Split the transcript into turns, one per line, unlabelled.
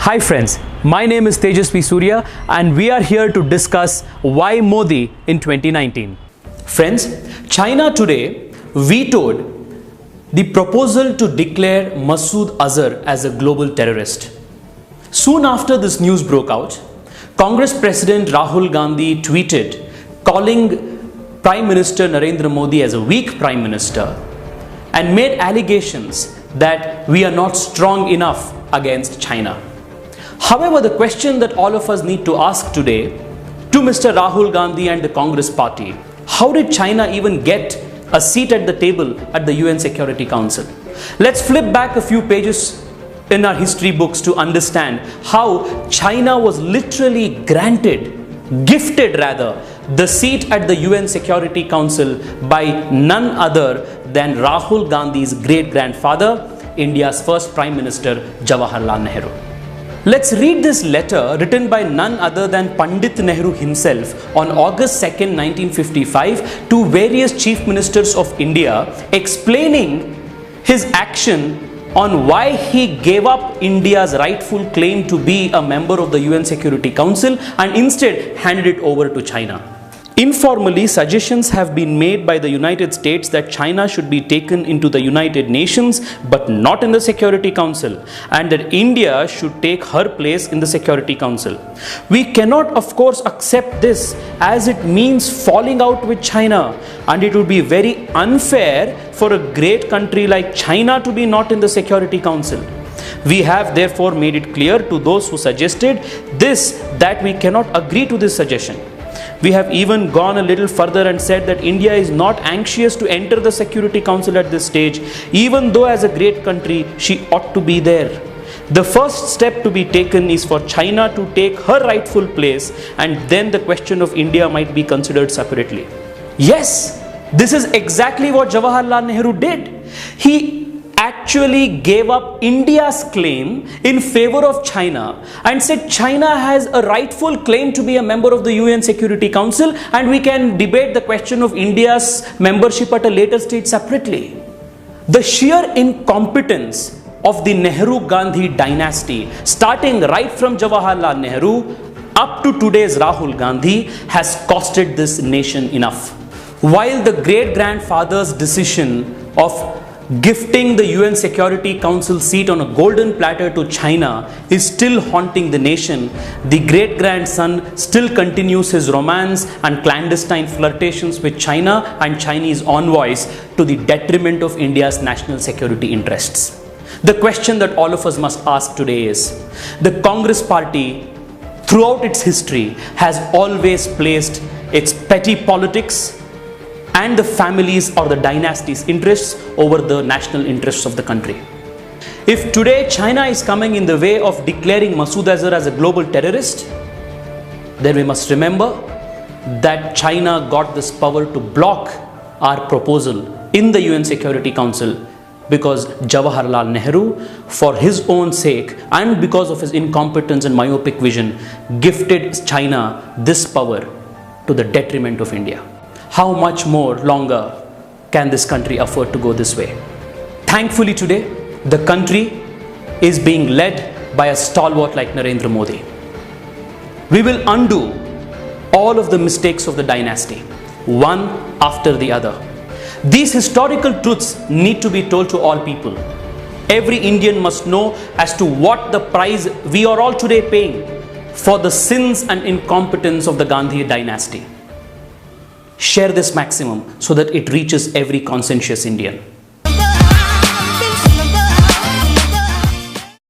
Hi friends, my name is Tejasvi Surya and we are here to discuss why Modi in 2019. Friends, China today vetoed the proposal to declare Masood Azhar as a global terrorist. Soon after this news broke out, Congress President Rahul Gandhi tweeted calling Prime Minister Narendra Modi as a weak Prime Minister and made allegations that we are not strong enough against China. However, the question that all of us need to ask today to Mr. Rahul Gandhi and the Congress party, how did China even get a seat at the table at the UN Security Council? Let's flip back a few pages in our history books to understand how China was literally gifted the seat at the UN Security Council by none other than Rahul Gandhi's great-grandfather, India's first Prime Minister, Jawaharlal Nehru. Let's read this letter written by none other than Pandit Nehru himself on August 2nd, 1955 to various chief ministers of India, explaining his action on why he gave up India's rightful claim to be a member of the UN Security Council and instead handed it over to China. Informally, suggestions have been made by the United States that China should be taken into the United Nations but not in the Security Council, and that India should take her place in the Security Council. We cannot, of course, accept this, as it means falling out with China, and it would be very unfair for a great country like China to be not in the Security Council. We have therefore made it clear to those who suggested this that we cannot agree to this suggestion. We have even gone a little further and said that India is not anxious to enter the Security Council at this stage, even though as a great country she ought to be there. The first step to be taken is for China to take her rightful place, and then the question of India might be considered separately. Yes, this is exactly what Jawaharlal Nehru did. He actually gave up India's claim in favor of China and said China has a rightful claim to be a member of the UN Security Council, and we can debate the question of India's membership at a later stage separately. The sheer incompetence of the Nehru-Gandhi dynasty, starting right from Jawaharlal Nehru up to today's Rahul Gandhi, has costed this nation enough. While the great-grandfather's decision of gifting the UN Security Council seat on a golden platter to China is still haunting the nation, the great-grandson still continues his romance and clandestine flirtations with China and Chinese envoys to the detriment of India's national security interests. The question that all of us must ask today is, the Congress party throughout its history has always placed its petty politics and the families or the dynasty's interests over the national interests of the country. If today China is coming in the way of declaring Masood Azhar as a global terrorist, then we must remember that China got this power to block our proposal in the UN Security Council because Jawaharlal Nehru, for his own sake and because of his incompetence and myopic vision, gifted China this power to the detriment of India. How much more longer can this country afford to go this way? Thankfully today, the country is being led by a stalwart like Narendra Modi. We will undo all of the mistakes of the dynasty, one after the other. These historical truths need to be told to all people. Every Indian must know as to what the price we are all today paying for the sins and incompetence of the Gandhi dynasty. Share this maximum so that it reaches every conscientious Indian.